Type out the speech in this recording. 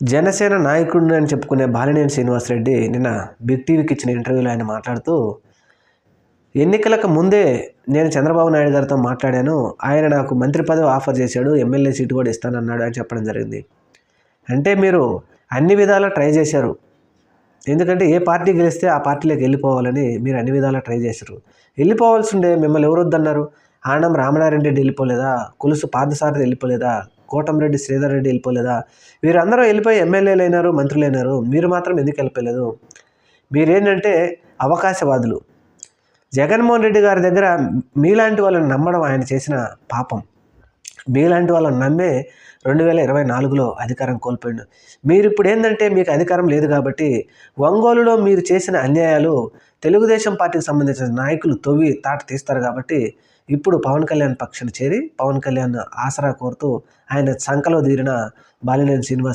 జనసేన నాయకుడిని అని చెప్పుకునే బాలినేని శ్రీనివాసరెడ్డి నిన్న బిగ్ టీవీకి ఇచ్చిన ఇంటర్వ్యూలో ఆయన మాట్లాడుతూ, ఎన్నికలకు ముందే నేను చంద్రబాబు నాయుడు గారితో మాట్లాడాను. ఆయన నాకు మంత్రి పదవి ఆఫర్ చేశాడు, ఎమ్మెల్యే సీటు కూడా ఇస్తానన్నాడు అని చెప్పడం జరిగింది. అంటే మీరు అన్ని విధాలా ట్రై చేశారు. ఎందుకంటే ఏ పార్టీ గెలిస్తే ఆ పార్టీలోకి వెళ్ళిపోవాలని మీరు అన్ని విధాలా ట్రై చేశారు. వెళ్ళిపోవాల్సి ఉండే మిమ్మల్ని ఎవరు వద్దన్నారు? ఆనం రామనారాయణ రెడ్డి వెళ్ళిపోలేదా? కొలుసు పార్థసారథి వెళ్ళిపోలేదా? కోటంరెడ్డి శ్రీధర్ రెడ్డి వెళ్ళిపోలేదా? వీరందరూ వెళ్ళిపోయి ఎమ్మెల్యేలు అయినారు, మంత్రులు అయినారు. మీరు మాత్రం ఎందుకు వెళ్ళిపోలేదు? మీరేంటంటే అవకాశవాదులు. జగన్మోహన్ రెడ్డి గారి దగ్గర మీలాంటి వాళ్ళని నమ్మడం ఆయన చేసిన పాపం. మీలాంటి వాళ్ళని నమ్మే 2024లో అధికారం కోల్పోయిండు. మీరు ఇప్పుడు ఏంటంటే మీకు అధికారం లేదు కాబట్టి ఒంగోలులో మీరు చేసిన అన్యాయాలు తెలుగుదేశం పార్టీకి సంబంధించిన నాయకులు తవ్వి తాట తీస్తారు కాబట్టి ఇప్పుడు పవన్ కళ్యాణ్ పక్షాన చేరి పవన్ కళ్యాణ్ ఆసరా కోరుతూ ఆయన సంకలో తీరిన బాలినేని శ్రీనివాస్